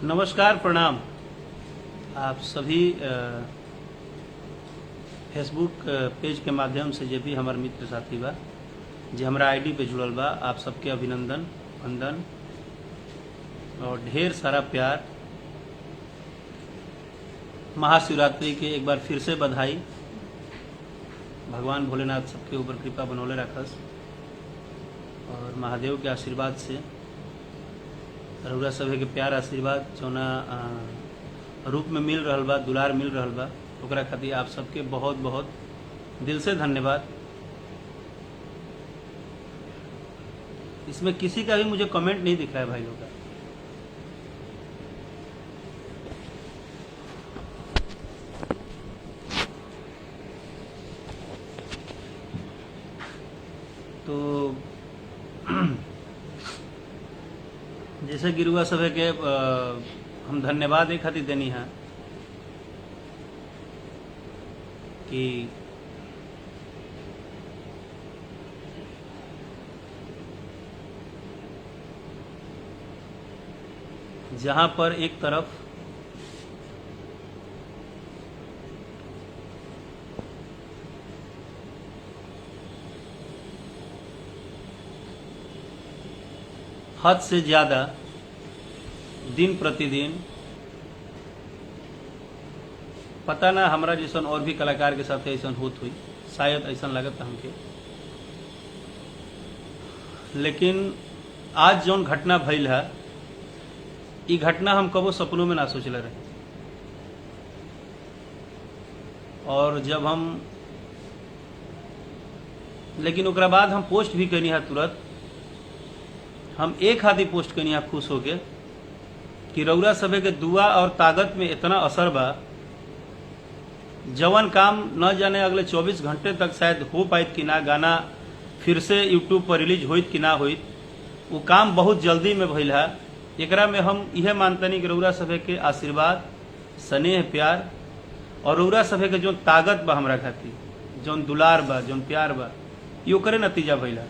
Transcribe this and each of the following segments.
नमस्कार, प्रणाम। आप सभी फेसबुक पेज के माध्यम से जे भी हमार मित्र साथी बा जे हमरा आईडी पे जुड़ल बा, आप सबके अभिनंदन, वंदन और ढेर सारा प्यार। महाशिवरात्रि के एक बार फिर से बधाई। भगवान भोलेनाथ सबके ऊपर कृपा बनौले रखस और महादेव के आशीर्वाद से रउरा सभे के प्यार आशीर्वाद जौना रूप में मिल रहल बा, दुलार मिल रहल बा, ओकरा खातिर आप सबके बहुत बहुत दिल से धन्यवाद। इसमें किसी का भी मुझे कमेंट नहीं दिख रहा है भाई लोग का। तो जैसे गिरुआ सभे के हम धन्यवाद एक खातिर देनी है कि जहां पर एक तरफ हद से ज्यादा दिन प्रतिदिन, पता ना हमरा जैसन और भी कलाकार के साथ ऐसा होत हुई, शायद ऐसा लगता हमके, लेकिन आज जौन घटना भइल है, ये घटना हम कबो सपनों में ना सोचले रहे। और जब हम लेकिन ओकरा बाद हम पोस्ट भी करनी है, तुरंत हम एक हाथी पोस्ट करनी है खुश होके कि रउरा सभे के दुआ और ताकत में इतना असर बा, जवन काम न जाने अगले 24 घंटे तक शायद हो पाइत कि ना, गाना फिर से यूट्यूब पर रिलीज होइत कि ना होइत, वो काम बहुत जल्दी में भइल है। एकरा में हम यह मानतनी कि रउरा सभे के आशीर्वाद, स्नेह, प्यार और रउरा सभे के जो ताकत बा हमरा खातिर, जौन दुलार बा, जौन प्यार बा, ये ओकरे नतीजा भइल है।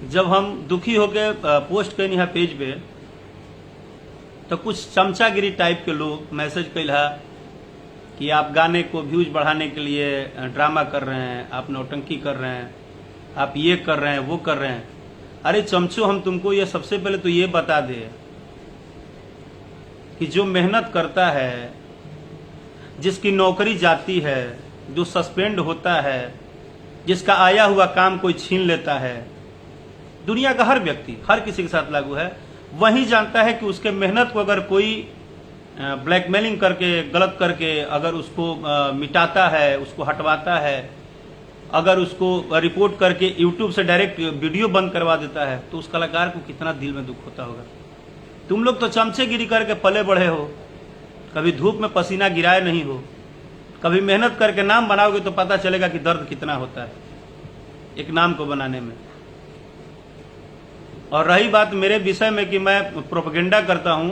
जब हम दुखी होके पोस्ट कैनी है पेज पे, तो कुछ चमचागिरी टाइप के लोग मैसेज कैल है कि आप गाने को व्यूज बढ़ाने के लिए ड्रामा कर रहे हैं, आप नौटंकी कर रहे हैं, आप ये कर रहे हैं, वो कर रहे हैं। अरे चमचो, हम तुमको ये सबसे पहले तो ये बता दे कि जो मेहनत करता है, जिसकी नौकरी जाती है, जो सस्पेंड होता है, जिसका आया हुआ काम कोई छीन लेता है, दुनिया का हर व्यक्ति, हर किसी के साथ लागू है, वही जानता है कि उसके मेहनत को अगर कोई ब्लैकमेलिंग करके, गलत करके अगर उसको मिटाता है, उसको हटवाता है, अगर उसको रिपोर्ट करके यूट्यूब से डायरेक्ट वीडियो बंद करवा देता है, तो उस कलाकार को कितना दिल में दुख होता होगा। तुम लोग तो चमचेगिरी करके पले बढ़े हो, कभी धूप में पसीना गिराए नहीं हो, कभी मेहनत करके नाम बनाओगे तो पता चलेगा कि दर्द कितना होता है एक नाम को बनाने में। और रही बात मेरे विषय में कि मैं प्रोपेगेंडा करता हूं,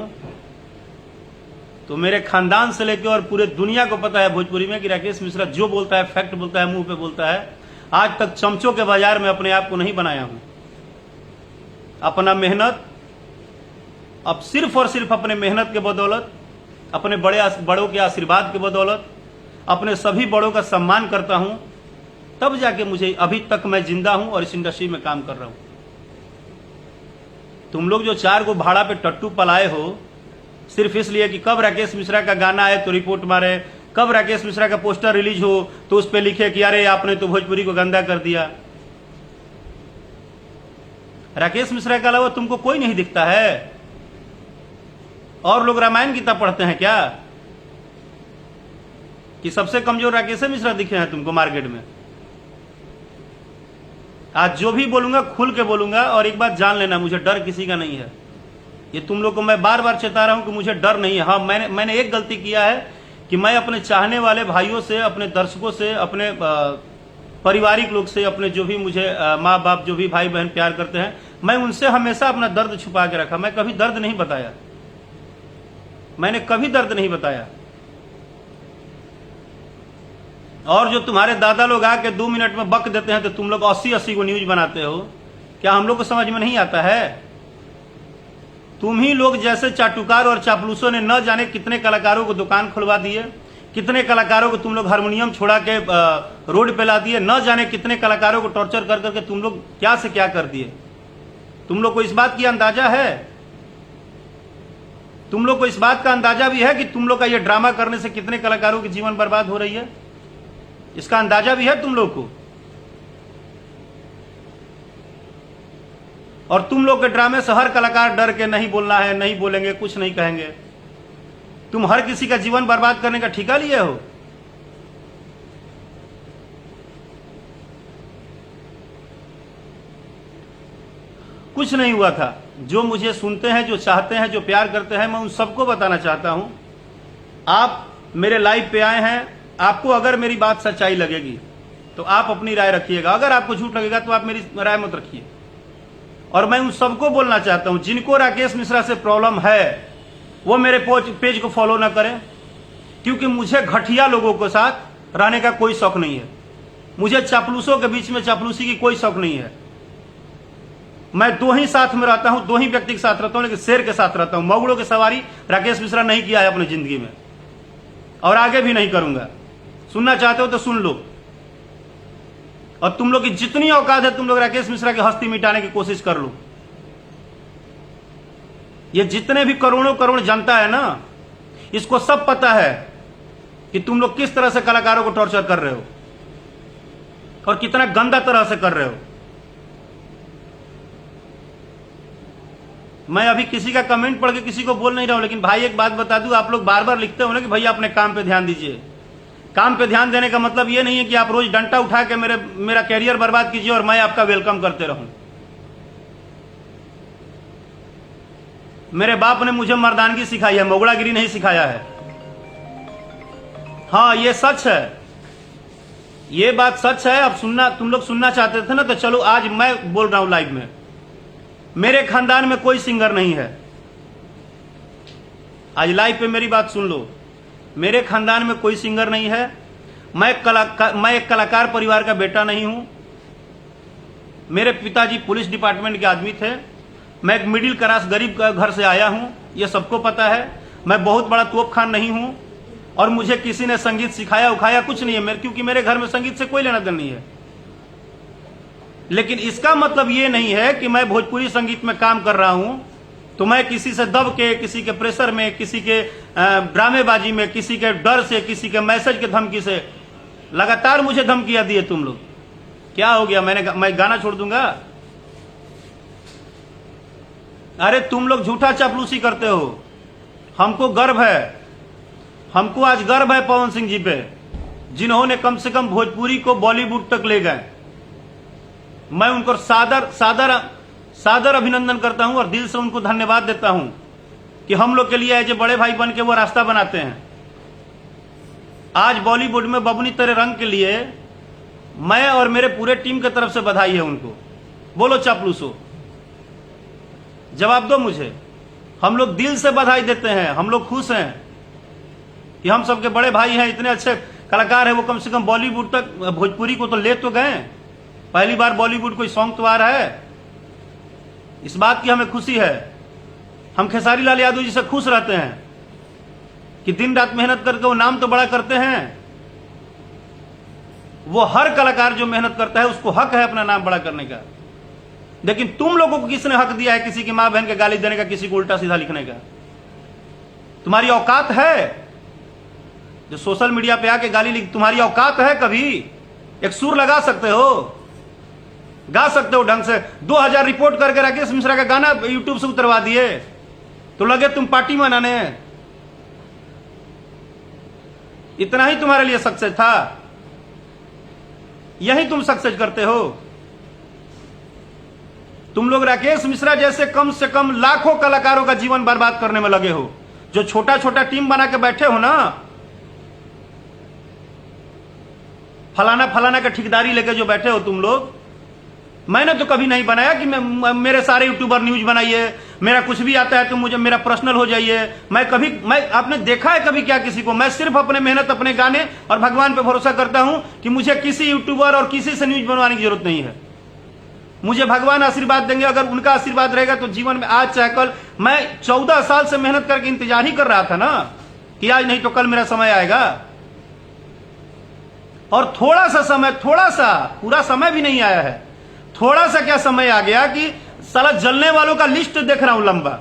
तो मेरे खानदान से लेकर और पूरे दुनिया को पता है भोजपुरी में कि राकेश मिश्रा जो बोलता है फैक्ट बोलता है, मुंह पे बोलता है। आज तक चमचों के बाजार में अपने आप को नहीं बनाया हूं। अपना मेहनत, अब सिर्फ और सिर्फ अपने मेहनत के बदौलत, अपने बड़ों के आशीर्वाद के बदौलत, अपने सभी बड़ों का सम्मान करता हूं, तब जाके मुझे अभी तक मैं जिंदा हूं और इस इंडस्ट्री में काम कर रहा हूं। तुम लोग जो 4 को भाड़ा पे टट्टू पलाए हो सिर्फ इसलिए कि कब राकेश मिश्रा का गाना आए तो रिपोर्ट मारे, कब राकेश मिश्रा का पोस्टर रिलीज हो तो उस पे लिखे कि अरे आपने तो भोजपुरी को गंदा कर दिया। राकेश मिश्रा के अलावा तुमको कोई नहीं दिखता है? और लोग रामायण गीता पढ़ते हैं क्या कि सबसे कमजोर राकेश मिश्रा दिखे हैं तुमको मार्केट में? आज जो भी बोलूंगा खुल के बोलूंगा, और एक बात जान लेना, मुझे डर किसी का नहीं है। ये तुम लोग को मैं बार बार चेता रहा हूं कि मुझे डर नहीं है। हाँ, मैंने एक गलती किया है कि मैं अपने चाहने वाले भाइयों से, अपने दर्शकों से, अपने पारिवारिक लोग से, अपने जो भी मुझे माँ बाप, जो भी भाई बहन प्यार करते हैं, मैं उनसे हमेशा अपना दर्द छुपा के रखा। मैं कभी दर्द नहीं बताया, मैंने कभी दर्द नहीं बताया। और जो तुम्हारे दादा लोग आके 2 मिनट में बक देते हैं तो तुम लोग 80-80 को न्यूज बनाते हो, क्या हम लोग को समझ में नहीं आता है? तुम ही लोग जैसे चाटुकार और चापलूसों ने न जाने कितने कलाकारों को दुकान खुलवा दिए, कितने कलाकारों को तुम लोग हारमोनियम छोड़ा के रोड पे ला दिए, न जाने कितने कलाकारों को टॉर्चर कर करके तुम लोग क्या से क्या कर दिए। तुम लोग को इस बात की अंदाजा है, तुम लोग को इस बात का अंदाजा भी है कि तुम लोग का ये ड्रामा करने से कितने कलाकारों की जीवन बर्बाद हो रही है, इसका अंदाजा भी है तुम लोग को। और तुम लोग के ड्रामे से हर कलाकार डर के नहीं बोलना है, नहीं बोलेंगे, कुछ नहीं कहेंगे। तुम हर किसी का जीवन बर्बाद करने का ठेका लिए हो। कुछ नहीं हुआ था। जो मुझे सुनते हैं, जो चाहते हैं, जो प्यार करते हैं, मैं उन सबको बताना चाहता हूं, आप मेरे लाइव पे आए हैं, आपको अगर मेरी बात सच्चाई लगेगी तो आप अपनी राय रखिएगा, अगर आपको झूठ लगेगा तो आप मेरी राय मत रखिए। और मैं उन सबको बोलना चाहता हूं जिनको राकेश मिश्रा से प्रॉब्लम है वो मेरे पेज को फॉलो ना करें, क्योंकि मुझे घटिया लोगों के साथ रहने का कोई शौक नहीं है। मुझे चापलूसों के बीच में चापलूसी की कोई शौक नहीं है। मैं दो ही साथ में रहता हूं, दो ही व्यक्ति के साथ रहता हूं, लेकिन शेर के साथ रहता हूं। मगड़ों की सवारी राकेश मिश्रा नहीं किया है अपनी जिंदगी में और आगे भी नहीं करूंगा। सुनना चाहते हो तो सुन लो। और तुम लोग की जितनी औकात है तुम लोग राकेश मिश्रा की हस्ती मिटाने की कोशिश कर लो। ये जितने भी करोड़ों करोड़ जनता है ना, इसको सब पता है कि तुम लोग किस तरह से कलाकारों को टॉर्चर कर रहे हो और कितना गंदा तरह से कर रहे हो। मैं अभी किसी का कमेंट पढ़ के किसी को बोल नहीं रहा हूं, लेकिन भाई एक बात बता दूं, आप लोग बार बार लिखते हो ना कि भैया अपने काम पे ध्यान दीजिए। काम पे ध्यान देने का मतलब ये नहीं है कि आप रोज डंडा उठा के मेरा कैरियर बर्बाद कीजिए और मैं आपका वेलकम करते रहूं। मेरे बाप ने मुझे मर्दानगी सिखाई है, मोगड़ागिरी नहीं सिखाया है। हाँ, ये सच है, ये बात सच है। अब सुनना, तुम लोग सुनना चाहते थे ना, तो चलो आज मैं बोल रहा हूं लाइव में। मेरे खानदान में कोई सिंगर नहीं है, आज लाइव पे मेरी बात सुन लो। मेरे खानदान में कोई सिंगर नहीं है। मैं एक कलाकार परिवार का बेटा नहीं हूं। मेरे पिताजी पुलिस डिपार्टमेंट के आदमी थे। मैं एक मिडिल क्लास गरीब घर से आया हूं, यह सबको पता है। मैं बहुत बड़ा तोप खान नहीं हूं और मुझे किसी ने संगीत सिखाया उखाया कुछ नहीं है, क्योंकि मेरे घर में संगीत से कोई लेना देना नहीं है। लेकिन इसका मतलब ये नहीं है कि मैं भोजपुरी संगीत में काम कर रहा हूं तो मैं किसी से दब के, किसी के प्रेशर में, किसी के ड्रामेबाजी में, किसी के डर से, किसी के मैसेज के धमकी से लगातार मुझे धमकियां दिए तुम लोग। क्या हो गया, मैं गाना छोड़ दूंगा? अरे तुम लोग झूठा चापलूसी करते हो। हमको गर्व है, हमको आज गर्व है पवन सिंह जी पे, जिन्होंने कम से कम भोजपुरी को बॉलीवुड तक ले गए। मैं उनको सादर अभिनंदन करता हूं और दिल से उनको धन्यवाद देता हूं कि हम लोग के लिए एज ए बड़े भाई बन के वो रास्ता बनाते हैं। आज बॉलीवुड में बबुनी तेरे रंग के लिए मैं और मेरे पूरे टीम की तरफ से बधाई है उनको। बोलो चापलूसो, जवाब दो मुझे। हम लोग दिल से बधाई देते हैं, हम लोग खुश हैं कि हम सबके बड़े भाई हैं, इतने अच्छे कलाकार हैं, वो कम से कम बॉलीवुड तक, भोजपुरी को तो ले तो गए। पहली बार बॉलीवुड कोई सॉन्ग तो आ रहा है, इस बात की हमें खुशी है। हम खेसारी लाल यादव जी से खुश रहते हैं कि दिन रात मेहनत करके वो नाम तो बड़ा करते हैं। वो हर कलाकार जो मेहनत करता है उसको हक है अपना नाम बड़ा करने का। लेकिन तुम लोगों को किसने हक दिया है किसी की मां बहन के गाली देने का, किसी को उल्टा सीधा लिखने का? तुम्हारी औकात है जो सोशल मीडिया पे आके गाली लिख? तुम्हारी औकात है? कभी एक सुर लगा सकते हो, गा सकते हो ढंग से? 2000 रिपोर्ट करके राकेश मिश्रा का गाना यूट्यूब से उतरवा दिए तो लगे तुम पार्टी मनाने। इतना ही तुम्हारे लिए सक्सेस था? यही तुम सक्सेस करते हो? तुम लोग राकेश मिश्रा जैसे कम से कम लाखों कलाकारों का जीवन बर्बाद करने में लगे हो। जो छोटा छोटा टीम बना के बैठे हो ना, फलाना फलाना का ठेकेदारी लेके जो बैठे हो तुम लोग, मैंने तो कभी नहीं बनाया कि मेरे सारे यूट्यूबर न्यूज बनाइए, मेरा कुछ भी आता है तो मुझे मेरा पर्सनल हो जाइए। मैं आपने देखा है कभी क्या किसी को? मैं सिर्फ अपने मेहनत, अपने गाने और भगवान पे भरोसा करता हूं कि मुझे किसी यूट्यूबर और किसी से न्यूज बनवाने की जरूरत नहीं है। मुझे भगवान आशीर्वाद देंगे, अगर उनका आशीर्वाद रहेगा तो जीवन में आज चाहे कल। मैं 14 साल से मेहनत करके इंतजार ही कर रहा था ना कि आज नहीं तो कल मेरा समय आएगा। और थोड़ा सा समय, थोड़ा सा, पूरा समय भी नहीं आया है, थोड़ा सा क्या समय आ गया कि साला जलने वालों का लिस्ट देख रहा हूं लंबा।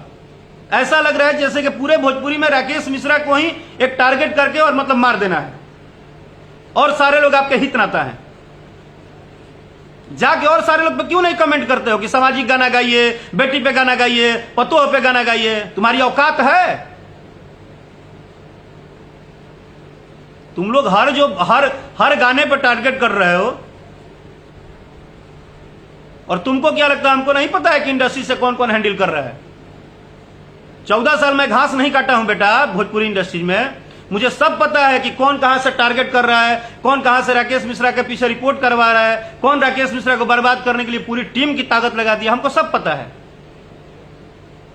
ऐसा लग रहा है जैसे कि पूरे भोजपुरी में राकेश मिश्रा को ही एक टारगेट करके और मतलब मार देना है, और सारे लोग आपके हित नाता हैं। जाके और सारे लोग पे क्यों नहीं कमेंट करते हो कि सामाजिक गाना गाइए, बेटी पे गाना गाइए, पतोह पे गाना गाइए? तुम्हारी औकात है? तुम लोग हर गाने पर टारगेट कर रहे हो। और तुमको क्या लगता है हमको नहीं पता है कि इंडस्ट्री से कौन कौन हैंडल कर रहा है? 14 साल मैं घास नहीं काटा हूं बेटा भोजपुरी इंडस्ट्री में। मुझे सब पता है कि कौन कहां से टारगेट कर रहा है, कौन कहां से राकेश मिश्रा के पीछे रिपोर्ट करवा रहा है, कौन राकेश मिश्रा को बर्बाद करने के लिए पूरी टीम की ताकत लगा दी, हमको सब पता है।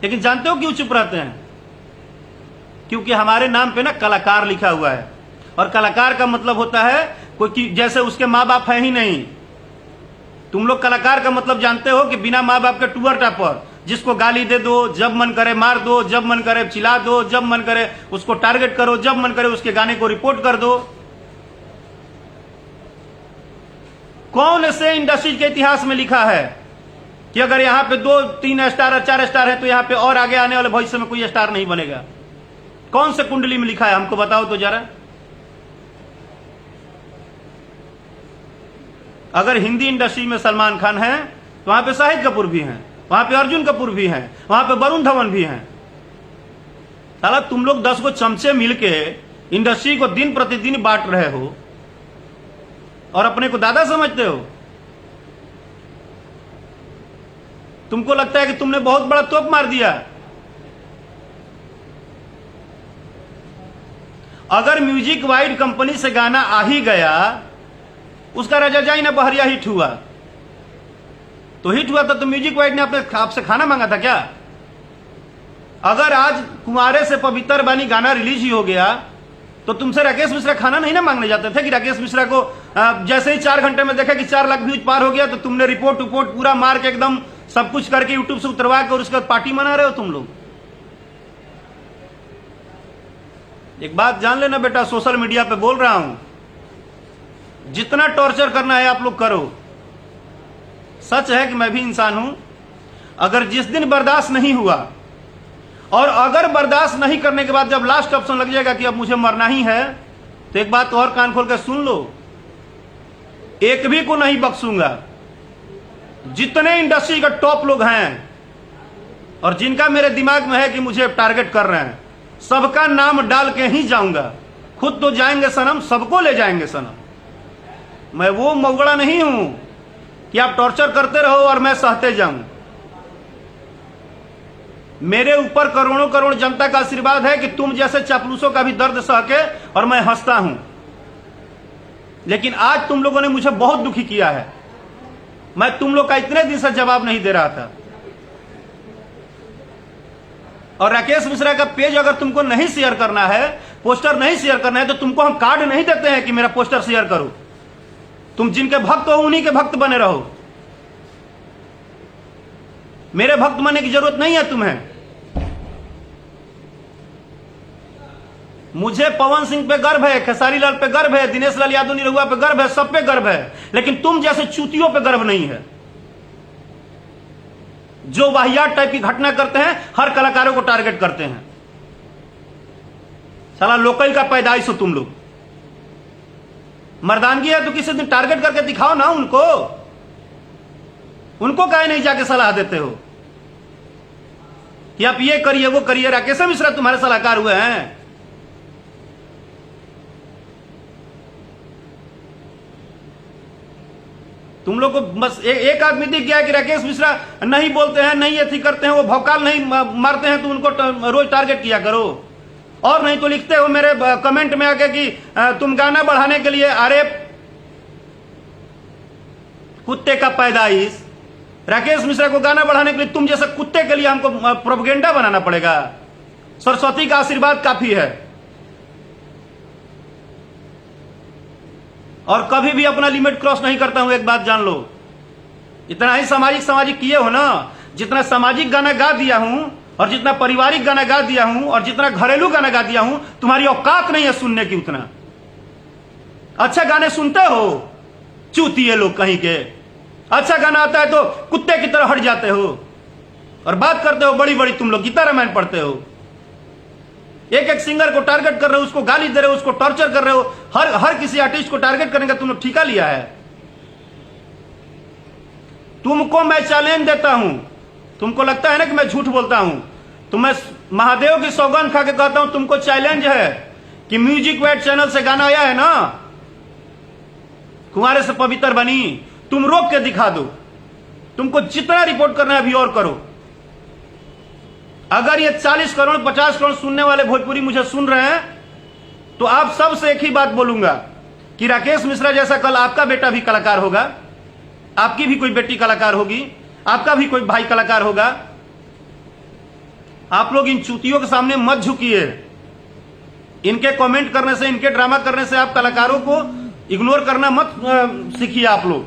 लेकिन जानते हो क्यों चुप रहते हैं? क्योंकि हमारे नाम पे ना कलाकार लिखा हुआ है, और कलाकार का मतलब होता है कोई जैसे उसके माँ बाप है ही नहीं। तुम लोग कलाकार का मतलब जानते हो कि बिना माँ बाप के टूअर टापर, जिसको गाली दे दो, जब मन करे मार दो, जब मन करे चिल्ला दो, जब मन करे उसको टारगेट करो, जब मन करे उसके गाने को रिपोर्ट कर दो। कौन से इंडस्ट्री के इतिहास में लिखा है कि अगर यहां पे 2-3 स्टार 4 स्टार है तो यहां पे और आगे आने वाले भविष्य में कोई स्टार नहीं बनेगा? कौन से कुंडली में लिखा है? हमको बताओ तो जरा। अगर हिंदी इंडस्ट्री में सलमान खान है तो वहां पे शाहिद कपूर भी हैं, वहां पे अर्जुन कपूर भी हैं, वहां पे वरुण धवन भी हैं। साला तुम लोग 10 को चमचे मिलके इंडस्ट्री को दिन प्रतिदिन बांट रहे हो और अपने को दादा समझते हो। तुमको लगता है कि तुमने बहुत बड़ा तोप मार दिया। अगर म्यूजिक वाइड कंपनी से गाना आ ही गया, उसका राजा जाई ना बहरिया हिट हुआ, तो हिट हुआ था तो म्यूजिक वाइड ने आपसे खाना मांगा था क्या? अगर आज कुंवारे से पवित्र बानी गाना रिलीज ही हो गया तो तुमसे राकेश मिश्रा खाना नहीं ना मांगने जाते थे कि राकेश मिश्रा को जैसे ही 4 घंटे में देखा कि 4 लाख व्यूज पार हो गया तो तुमने रिपोर्ट पूरा मार के एकदम सब कुछ करके यूट्यूब से उतरवा के और उसके बाद पार्टी मना रहे हो तुम लोग। एक बात जान लेना बेटा, सोशल मीडिया पे बोल रहा हूं, जितना टॉर्चर करना है आप लोग करो। सच है कि मैं भी इंसान हूं। अगर जिस दिन बर्दाश्त नहीं हुआ और अगर बर्दाश्त नहीं करने के बाद जब लास्ट ऑप्शन लग जाएगा कि अब मुझे मरना ही है, तो एक बात और कान खोल कर सुन लो, एक भी को नहीं बख्शूंगा। जितने इंडस्ट्री का टॉप लोग हैं और जिनका मेरे दिमाग में है कि मुझे टारगेट कर रहे हैं, सबका नाम डाल के ही जाऊंगा। खुद तो जाएंगे सनम, सबको ले जाएंगे सनम। मैं वो मौगड़ा नहीं हूं कि आप टॉर्चर करते रहो और मैं सहते जाऊं। मेरे ऊपर करोड़ों करोड़ जनता का आशीर्वाद है कि तुम जैसे चापलूसों का भी दर्द सह के और मैं हंसता हूं। लेकिन आज तुम लोगों ने मुझे बहुत दुखी किया है। मैं तुम लोग का इतने दिन से जवाब नहीं दे रहा था। और राकेश मिश्रा का पेज अगर तुमको नहीं शेयर करना है, पोस्टर नहीं शेयर करना है, तो तुमको हम कार्ड नहीं देते हैं कि मेरा पोस्टर शेयर करो। तुम जिनके भक्त हो उन्हीं के भक्त बने रहो। मेरे भक्त बनने की जरूरत नहीं है तुम्हें। मुझे पवन सिंह पे गर्व है, खेसारी लाल पे गर्व है, दिनेश लाल यादव निरहुआ पे गर्व है, सब पे गर्व है। लेकिन तुम जैसे चूतियों पे गर्व नहीं है जो वाहियात टाइप की घटना करते हैं, हर कलाकारों को टारगेट करते हैं। साला लोकल का पैदाइश हो तुम लोग। मर्दानगी है तो किसी दिन टारगेट करके दिखाओ ना उनको काहे नहीं जाके सलाह देते हो कि आप ये करिए वो करिए? राकेश मिश्रा तुम्हारे सलाहकार हुए हैं। तुम लोग को बस एक आदमी दिख गया कि राकेश मिश्रा नहीं बोलते हैं, नहीं एथी करते हैं, वो भौकाल नहीं मारते हैं, तो उनको रोज टारगेट किया करो। और नहीं तो लिखते हो मेरे कमेंट में आके कि तुम गाना बढ़ाने के लिए, अरे कुत्ते का पैदाइश, राकेश मिश्रा को गाना बढ़ाने के लिए तुम जैसे कुत्ते के लिए हमको प्रोपेगेंडा बनाना पड़ेगा? सरस्वती का आशीर्वाद काफी है। और कभी भी अपना लिमिट क्रॉस नहीं करता हूं, एक बात जान लो। इतना ही सामाजिक सामाजिक किए हो ना। जितना सामाजिक गाना गा दिया हूं और जितना पारिवारिक गाना गा दिया हूं और जितना घरेलू गाना गा दिया हूं, तुम्हारी औकात नहीं है सुनने की उतना। अच्छा गाने सुनते हो, चूतिए लोग कहीं के। अच्छा गाना आता है तो कुत्ते की तरह हट जाते हो और बात करते हो बड़ी बड़ी, तुम लोग गीता रामायण पढ़ते हो। एक एक सिंगर को टारगेट कर रहे हो, उसको गाली दे रहे हो, उसको टॉर्चर कर रहे हो। हर किसी आर्टिस्ट को टारगेट करने का तुम लोग ठेका लिया है। तुमको मैं चैलेंज देता हूं, तुमको लगता है ना कि मैं झूठ बोलता हूं, तो मैं महादेव की सौगंध खा के कहता हूं, तुमको चैलेंज है कि म्यूजिक वेट चैनल से गाना आया है ना, कुंवारे से पवित्र बनी, तुम रोक के दिखा दो। तुमको जितना रिपोर्ट करना है अभी और करो। अगर ये 40 करोड़ 50 करोड़ सुनने वाले भोजपुरी मुझे सुन रहे हैं, तो आप सबसे एक ही बात बोलूंगा कि राकेश मिश्रा जैसा कल आपका बेटा भी कलाकार होगा, आपकी भी कोई बेटी कलाकार होगी, आपका भी कोई भाई कलाकार होगा। आप लोग इन चूतियों के सामने मत झुकिए। इनके कमेंट करने से, इनके ड्रामा करने से आप कलाकारों को इग्नोर करना मत सीखिए आप लोग,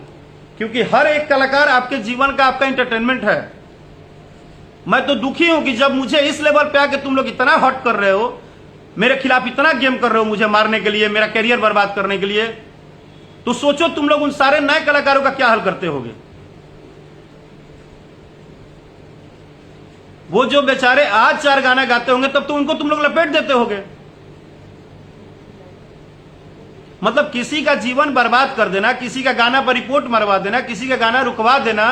क्योंकि हर एक कलाकार आपके जीवन का, आपका एंटरटेनमेंट है। मैं तो दुखी हूं कि जब मुझे इस लेवल पे आके तुम लोग इतना हॉट कर रहे हो, मेरे खिलाफ इतना गेम कर रहे हो, मुझे मारने के लिए, मेरा कैरियर बर्बाद करने के लिए, तो सोचो तुम लोग उन सारे नए कलाकारों का क्या हाल करते होगे। वो जो बेचारे आज 4 गाना गाते होंगे, तब तो उनको तुम लोग लपेट देते होगे। मतलब किसी का जीवन बर्बाद कर देना, किसी का गाना पर रिपोर्ट मरवा देना, किसी का गाना रुकवा देना,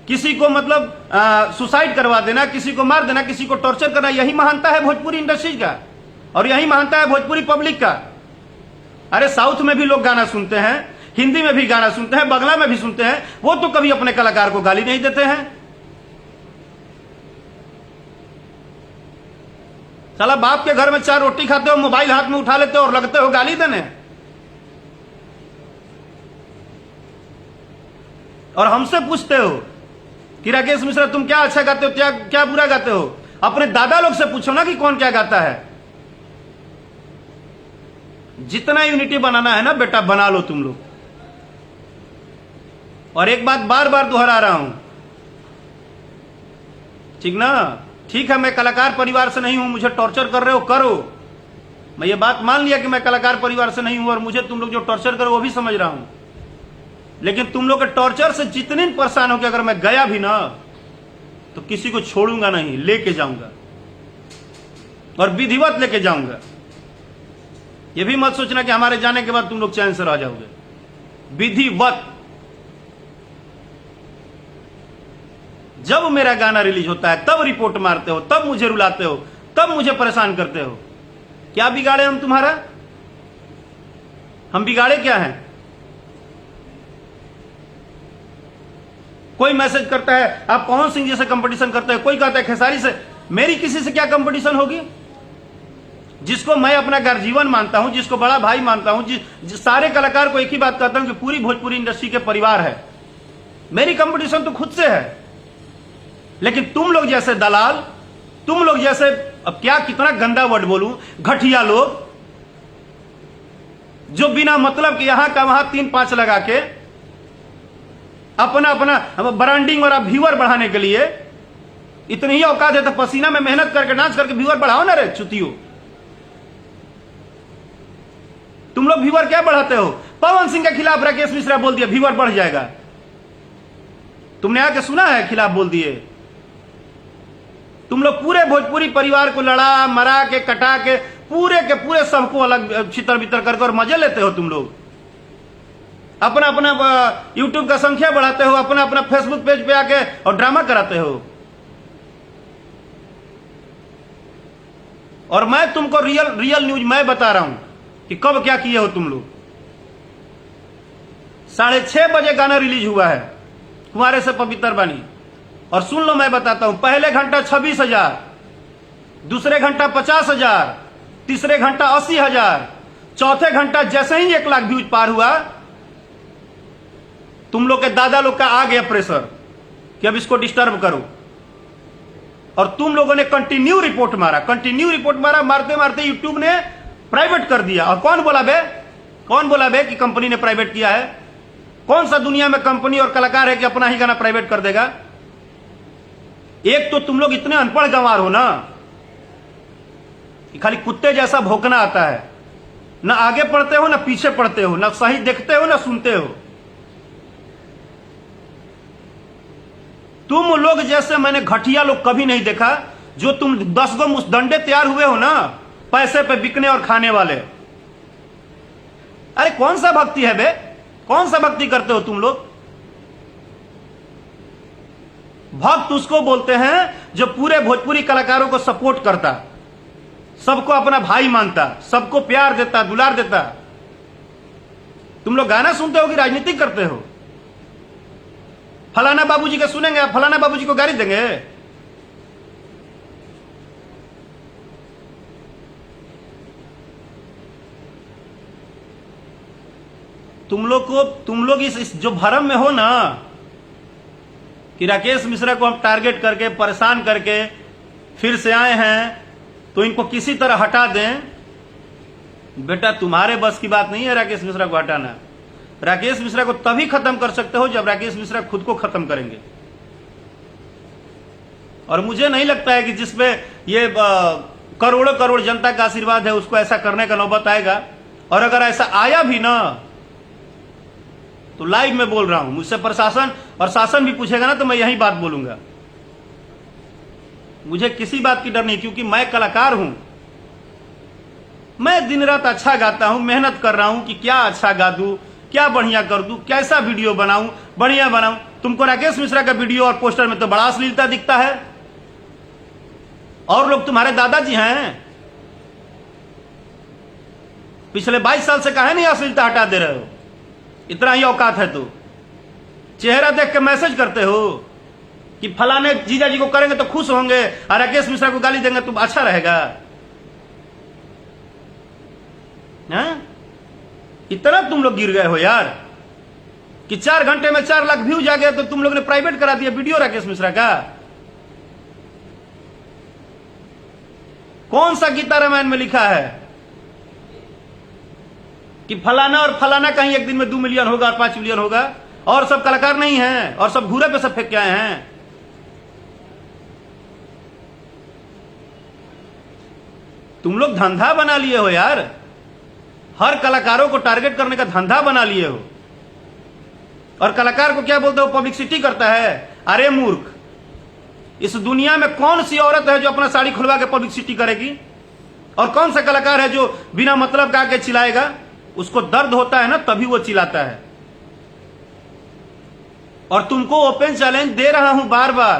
किसी को मतलब सुसाइड करवा देना, किसी को मार देना, किसी को टॉर्चर करना, यही महानता है भोजपुरी इंडस्ट्री का और यही महानता है भोजपुरी पब्लिक का। अरे साउथ में भी लोग गाना सुनते हैं, हिंदी में भी गाना सुनते हैं, बंगला में भी सुनते हैं, वो तो कभी अपने कलाकार को गाली नहीं देते हैं। साला बाप के घर में 4 रोटी खाते हो, मोबाइल हाथ में उठा लेते हो और लगते हो गाली देने। और हमसे पूछते हो कि राकेश मिश्रा तुम क्या अच्छा गाते हो, क्या बुरा गाते हो। अपने दादा लोग से पूछो ना कि कौन क्या गाता है। जितना यूनिटी बनाना है ना बेटा, बना लो तुम लोग। और एक बात बार बार दोहरा रहा हूं, ठीक ना। ठीक है, मैं कलाकार परिवार से नहीं हूं, मुझे टॉर्चर कर रहे हो, करो। मैं ये बात मान लिया कि मैं कलाकार परिवार से नहीं हूं और मुझे तुम लोग जो टॉर्चर करो वो भी समझ रहा हूं। लेकिन तुम लोग के टॉर्चर से जितने परेशान हो कि अगर मैं गया भी ना तो किसी को छोड़ूंगा नहीं, लेके जाऊंगा और विधिवत लेके जाऊंगा। ये भी मत सोचना कि हमारे जाने के बाद तुम लोग चैन से रह जाओगे। विधिवत। जब मेरा गाना रिलीज होता है तब रिपोर्ट मारते हो, तब मुझे रुलाते हो, तब मुझे परेशान करते हो। क्या बिगाड़े हम तुम्हारा? हम बिगाड़े क्या हैं? कोई मैसेज करता है आप पवन सिंह जी से कंपटीशन करते हैं, कोई कहता है खेसारी से। मेरी किसी से क्या कंपटीशन होगी? जिसको मैं अपना गर्जीवन मानता हूं, जिसको बड़ा भाई मानता हूं, सारे कलाकार को एक ही बात कहता हूं कि पूरी भोजपुरी इंडस्ट्री के परिवार है। मेरी कंपटीशन तो खुद से है। लेकिन तुम लोग जैसे दलाल, तुम लोग जैसे, अब क्या कितना गंदा वर्ड बोलूं, घटिया लोग, जो बिना मतलब के यहां का वहां 3-5 लगा के अपना ब्रांडिंग और व्यूअर बढ़ाने के लिए इतनी ही औकात है तो पसीना में मेहनत करके डांस करके व्यूअर बढ़ाओ ना रे चुतियो। तुम लोग व्यूअर क्या बढ़ाते हो? पवन सिंह के खिलाफ राकेश मिश्रा बोल दिया व्यूअर बढ़ जाएगा। तुमने आके सुना है खिलाफ बोल दिए? तुम लोग पूरे भोजपुरी परिवार को लड़ा मरा के कटा के पूरे सबको अलग छितर बितर करके और मजे लेते हो। तुम लोग अपना यूट्यूब का संख्या बढ़ाते हो, अपना फेसबुक पेज पे आके और ड्रामा कराते हो। और मैं तुमको रियल न्यूज मैं बता रहा हूं कि कब क्या किए हो तुम लोग। 6:30 बजे गाना रिलीज हुआ है कुंवारे से पवित्र बनी। और सुन लो मैं बताता हूं, पहले घंटा 26,000, दूसरे घंटा 50,000, तीसरे घंटा 80,000, चौथे घंटा जैसे ही 1 लाख व्यूज पार हुआ, तुम लोग के दादा लोग का आ गया प्रेशर कि अब इसको डिस्टर्ब करो। और तुम लोगों ने कंटिन्यू रिपोर्ट मारा, मारते मारते यूट्यूब ने प्राइवेट कर दिया। और कौन बोला बे कि कंपनी ने प्राइवेट किया है? कौन सा दुनिया में कंपनी और कलाकार है कि अपना ही गाना प्राइवेट कर देगा? एक तो तुम लोग इतने अनपढ़ गंवार हो ना कि खाली कुत्ते जैसा भौंकना आता है, ना आगे पढ़ते हो ना पीछे पढ़ते हो, ना सही देखते हो ना सुनते हो। तुम लोग जैसे मैंने घटिया लोग कभी नहीं देखा। जो तुम 10 गो मुसदंडे तैयार हुए हो ना पैसे पे बिकने और खाने वाले। अरे कौन सा भक्ति है बे? कौन सा भक्ति करते हो तुम लोग? भक्त उसको बोलते हैं जो पूरे भोजपुरी कलाकारों को सपोर्ट करता, सबको अपना भाई मानता, सबको प्यार देता, दुलार देता। तुम लोग गाना सुनते हो कि राजनीति करते हो? फलाना बाबूजी के सुनेंगे, आप फलाना बाबूजी को गाली देंगे? तुम लोग इस जो भरम में हो ना कि राकेश मिश्रा को हम टारगेट करके परेशान करके फिर से आए हैं तो इनको किसी तरह हटा दें। बेटा तुम्हारे बस की बात नहीं है राकेश मिश्रा को हटाना। राकेश मिश्रा को तभी खत्म कर सकते हो जब राकेश मिश्रा खुद को खत्म करेंगे। और मुझे नहीं लगता है कि जिसपे ये करोड़ों करोड़ जनता का आशीर्वाद है उसको ऐसा करने का नौबत आएगा। और अगर ऐसा आया भी ना तो लाइव में बोल रहा हूं, मुझसे प्रशासन और शासन भी पूछेगा ना तो मैं यही बात बोलूंगा। मुझे किसी बात की डर नहीं, क्योंकि मैं कलाकार हूं। मैं दिन रात अच्छा गाता हूं, मेहनत कर रहा हूं कि क्या अच्छा गा दूं, क्या बढ़िया कर दूं, कैसा वीडियो बनाऊं, बढ़िया बनाऊं। तुमको राकेश मिश्रा का वीडियो और पोस्टर में तो बड़ा अश्लीलता दिखता है। और लोग तुम्हारे दादाजी हैं। पिछले 22 साल से काहे नहीं अश्लीलता हटा दे रहे हो? इतना ही औकात है तो चेहरा देख के मैसेज करते हो कि फलाने जीजा जी को करेंगे तो खुश होंगे और राकेश मिश्रा को गाली देंगे तो अच्छा रहेगा। हाँ? इतना तुम लोग गिर गए हो यार कि 4 घंटे में 4 लाख व्यूज आ गए तो तुम लोग ने प्राइवेट करा दिया वीडियो राकेश मिश्रा का। कौन सा गीता रामायण में लिखा है कि फलाना और फलाना कहीं एक दिन में 2 मिलियन होगा और 5 मिलियन होगा? और सब कलाकार नहीं हैं और सब घूरे पे सब फेंक के आए हैं। तुम लोग धंधा बना लिए हो यार, हर कलाकारों को टारगेट करने का धंधा बना लिए हो। और कलाकार को क्या बोलते हो? पब्लिसिटी करता है। अरे मूर्ख, इस दुनिया में कौन सी औरत है जो अपना साड़ी खुलवा के पब्लिसिटी करेगी? और कौन सा कलाकार है जो बिना मतलब का के चिल्लाएगा? उसको दर्द होता है ना तभी वो चिल्लाता है। और तुमको ओपन चैलेंज दे रहा हूं बार बार,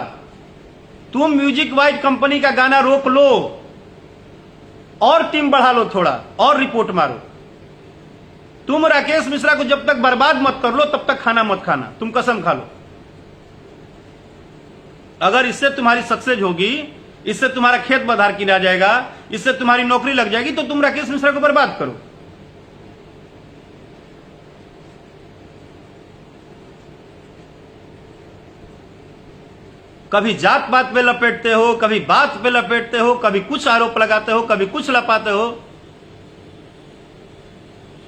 तुम म्यूजिक वाइड कंपनी का गाना रोक लो और टीम बढ़ा लो थोड़ा और रिपोर्ट मारो। तुम राकेश मिश्रा को जब तक बर्बाद मत कर लो तब तक खाना मत खाना, तुम कसम खा लो। अगर इससे तुम्हारी सक्सेस होगी, इससे तुम्हारा खेत बधार किया जाएगा, इससे तुम्हारी नौकरी लग जाएगी तो तुम राकेश मिश्रा को बर्बाद करो। कभी जात पात पे लपेटते हो, कभी बात पे लपेटते हो, कभी कुछ आरोप लगाते हो, कभी कुछ लपाते हो।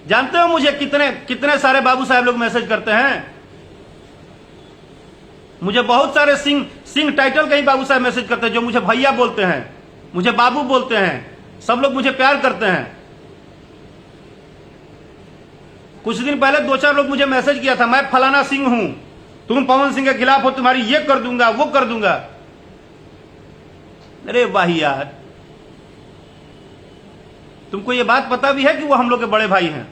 जानते हो मुझे कितने सारे बाबू साहब लोग मैसेज करते हैं? मुझे बहुत सारे सिंह टाइटल के ही बाबू साहब मैसेज करते हैं जो मुझे भैया बोलते हैं, मुझे बाबू बोलते हैं। सब लोग मुझे प्यार करते हैं। कुछ दिन पहले 2-4 लोग मुझे मैसेज किया था, मैं फलाना सिंह हूं, तुम पवन सिंह के खिलाफ हो, तुम्हारी ये कर दूंगा वो कर दूंगा। अरे वाहियात, तुमको ये बात पता भी है कि वो हम लोग के बड़े भाई हैं?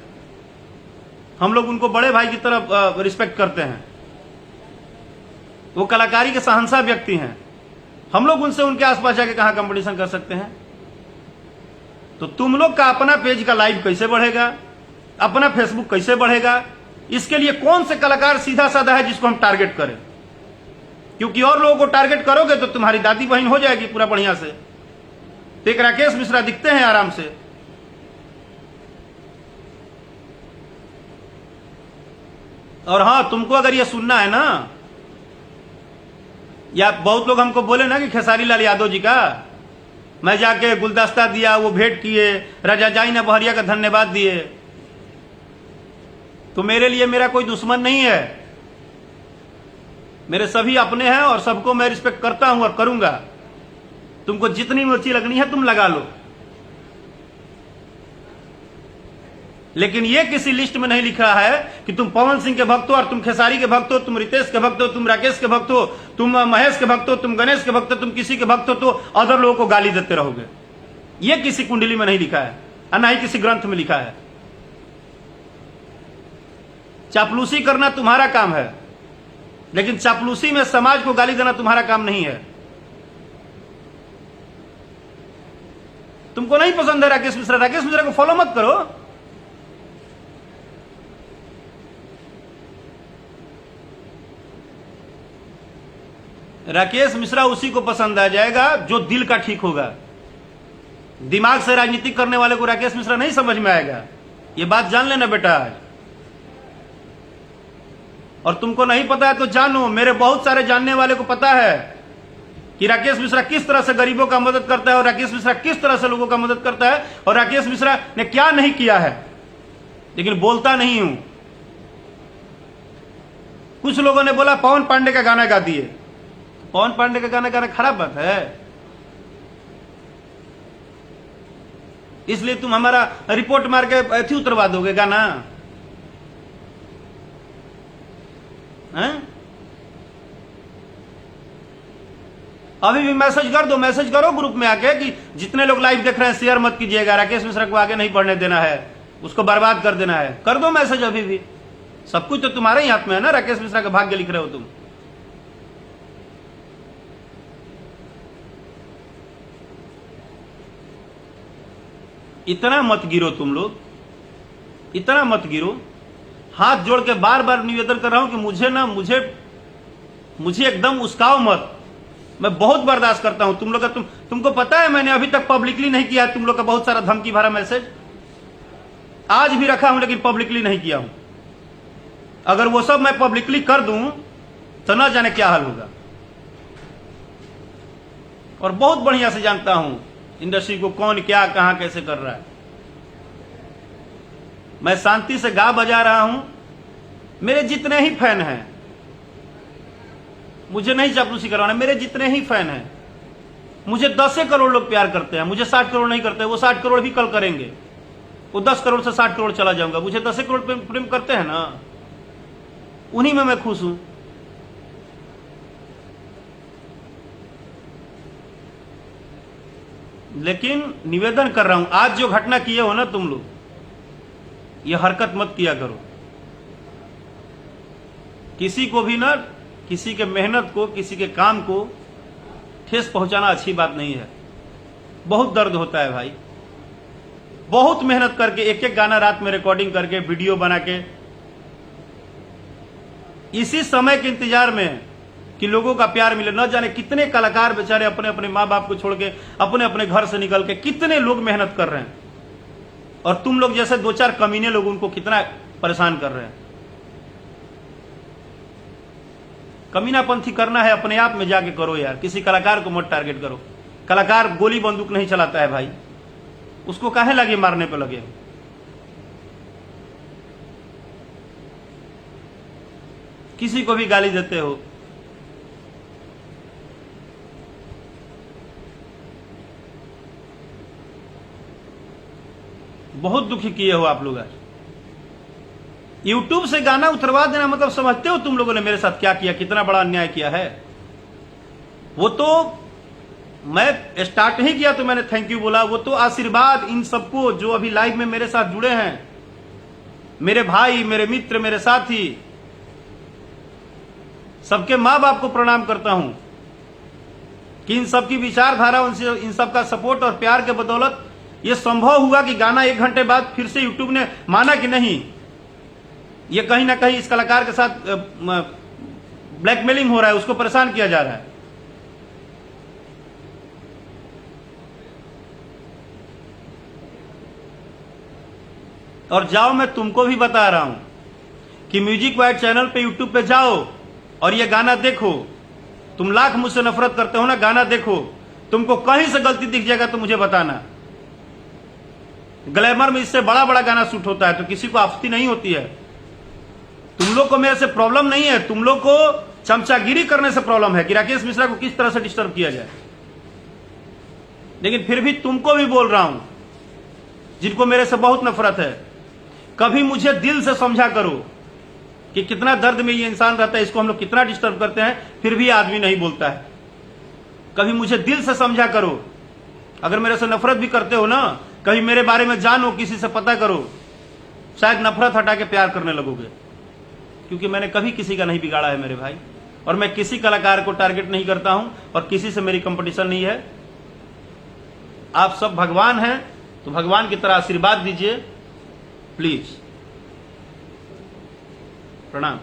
हम लोग उनको बड़े भाई की तरफ रिस्पेक्ट करते हैं। वो कलाकारी के शहंशाह व्यक्ति हैं। हम लोग उनसे उनके आसपास जाके कहां कंपटीशन कर सकते हैं? तो तुम लोग का अपना पेज का लाइव कैसे बढ़ेगा, अपना फेसबुक कैसे बढ़ेगा? इसके लिए कौन से कलाकार सीधा साधा है जिसको हम टारगेट करें? क्योंकि और लोगों को टारगेट करोगे तो तुम्हारी दादी बहन हो जाएगी पूरा बढ़िया से। तो एक राकेश मिश्रा दिखते हैं आराम से। और हां, तुमको अगर ये सुनना है ना, या बहुत लोग हमको बोले ना कि खेसारी लाल यादव जी का मैं जाके गुलदस्ता दिया, वो भेंट किए, राजा जाई ने बहरिया का धन्यवाद दिए। तो मेरे लिए मेरा कोई दुश्मन नहीं है, मेरे सभी अपने हैं और सबको मैं रिस्पेक्ट करता हूं और करूंगा। तुमको जितनी मिर्ची लगनी है तुम लगा लो, लेकिन ये किसी लिस्ट में नहीं लिखा है कि तुम पवन सिंह के भक्त हो और तुम खेसारी के भक्त हो, तुम रितेश के भक्त हो, तुम राकेश के भक्त हो, तुम महेश के भक्त हो, तुम गणेश के भक्त हो, तुम किसी के भक्त हो तो अदर लोगों को गाली देते रहोगे। ये किसी कुंडली में नहीं लिखा है और ना ही किसी ग्रंथ में लिखा है। चापलूसी करना तुम्हारा काम है, लेकिन चापलूसी में समाज को गाली देना तुम्हारा काम नहीं है। तुमको नहीं पसंद है राकेश मिश्रा को फॉलो मत करो। राकेश मिश्रा उसी को पसंद आ जाएगा जो दिल का ठीक होगा। दिमाग से राजनीति करने वाले को राकेश मिश्रा नहीं समझ में आएगा, ये बात जान लेना बेटा आज। और तुमको नहीं पता है तो जानो, मेरे बहुत सारे जानने वाले को पता है कि राकेश मिश्रा किस तरह से गरीबों का मदद करता है और राकेश मिश्रा किस तरह से लोगों का मदद करता है और राकेश मिश्रा ने क्या नहीं किया है, लेकिन बोलता नहीं हूं। कुछ लोगों ने बोला पवन पांडे का गाना गा दिए। पवन पांडे का गाना गाना खराब बात है, इसलिए तुम हमारा रिपोर्ट मार के ऐसी उतरवा दोगे गाना हैं? अभी भी मैसेज कर दो, मैसेज करो ग्रुप में आके कि जितने लोग लाइव देख रहे हैं शेयर मत कीजिएगा, राकेश मिश्रा को आगे नहीं बढ़ने देना है, उसको बर्बाद कर देना है। कर दो मैसेज अभी भी, सब कुछ तो तुम्हारे ही हाथ में है ना। राकेश मिश्रा का भाग्य लिख रहे हो तुम। इतना मत गिरो तुम लोग, इतना मत गिरो। हाथ जोड़ के बार बार निवेदन कर रहा हूं कि मुझे एकदम उस्काओ मत। मैं बहुत बर्दाश्त करता हूं तुम लोग का। तुमको पता है मैंने अभी तक पब्लिकली नहीं किया तुम लोग का बहुत सारा धमकी भरा मैसेज। आज भी रखा हूं लेकिन पब्लिकली नहीं किया हूं। अगर वो सब मैं पब्लिकली कर दूं तो ना जाने क्या हाल होगा। और बहुत बढ़िया से जानता हूं इंडस्ट्री को कौन क्या कहां कैसे कर रहा है। मैं शांति से गा बजा रहा हूं। मेरे जितने ही फैन हैं, मुझे नहीं चापलूसी करवाना, मेरे जितने ही फैन हैं, मुझे 10 करोड़ लोग प्यार करते हैं, मुझे 60 करोड़ नहीं करते। वो 60 करोड़ भी कल करेंगे, वो 10 करोड़ से 60 करोड़ चला जाऊंगा। मुझे 10 करोड़ प्रेम करते हैं ना, उन्हीं में मैं खुश हूं। लेकिन निवेदन कर रहा हूं, आज जो घटना किए हो ना तुम लोग, ये हरकत मत किया करो। किसी को भी ना, किसी के मेहनत को, किसी के काम को ठेस पहुंचाना अच्छी बात नहीं है। बहुत दर्द होता है भाई। बहुत मेहनत करके एक एक गाना रात में रिकॉर्डिंग करके वीडियो बना के, इसी समय के इंतजार में कि लोगों का प्यार मिले। न जाने कितने कलाकार बेचारे अपने अपने माँ बाप को छोड़ के, अपने अपने घर से निकल के, कितने लोग मेहनत कर रहे हैं। और तुम लोग जैसे 2-4 कमीने लोग उनको कितना परेशान कर रहे हैं। कमीनापंथी करना है अपने आप में जाके करो यार, किसी कलाकार को मत टारगेट करो। कलाकार गोली बंदूक नहीं चलाता है भाई, उसको काहे लगे मारने पे लगे। किसी को भी गाली देते हो। बहुत दुखी किए हो आप लोग आज। यूट्यूब से गाना उतरवा देना मतलब समझते हो तुम लोगों ने मेरे साथ क्या किया, कितना बड़ा अन्याय किया है। वो तो मैं स्टार्ट नहीं किया तो मैंने थैंक यू बोला। वो तो आशीर्वाद इन सबको जो अभी लाइव में मेरे साथ जुड़े हैं, मेरे भाई, मेरे मित्र, मेरे साथी, सबके मां बाप को प्रणाम करता हूं कि इन सबकी विचारधारा, इन सबका सपोर्ट और प्यार के बदौलत ये संभव हुआ कि गाना 1 घंटे बाद फिर से यूट्यूब ने माना कि नहीं, ये कहीं ना कहीं इस कलाकार के साथ ब्लैकमेलिंग हो रहा है, उसको परेशान किया जा रहा है। और जाओ, मैं तुमको भी बता रहा हूं कि म्यूजिक वाइड चैनल पे, यूट्यूब पे जाओ और ये गाना देखो। तुम लाख मुझसे नफरत करते हो ना, गाना देखो। तुमको कहीं से गलती दिख जाएगा तो मुझे बताना। ग्लैमर में इससे बड़ा बड़ा गाना शूट होता है तो किसी को आपत्ति नहीं होती है। लोग को मेरे से प्रॉब्लम नहीं है, तुम लोग को चमचागिरी करने से प्रॉब्लम है कि राकेश मिश्रा को किस तरह से डिस्टर्ब किया जाए। लेकिन फिर भी तुमको भी बोल रहा हूं, जिनको मेरे से बहुत नफरत है, कभी मुझे दिल से समझा करो कि कितना दर्द में ये इंसान रहता है, इसको हम लोग कितना डिस्टर्ब करते हैं, फिर भी आदमी नहीं बोलता है। कभी मुझे दिल से समझा करो। अगर मेरे से नफरत भी करते हो ना, कभी मेरे बारे में जानो, किसी से पता करो, शायद नफरत हटा के प्यार करने लगोगे। क्योंकि मैंने कभी किसी का नहीं बिगाड़ा है मेरे भाई, और मैं किसी कलाकार को टारगेट नहीं करता हूं, और किसी से मेरी कंपटीशन नहीं है। आप सब भगवान हैं, तो भगवान की तरह आशीर्वाद दीजिए प्लीज। प्रणाम।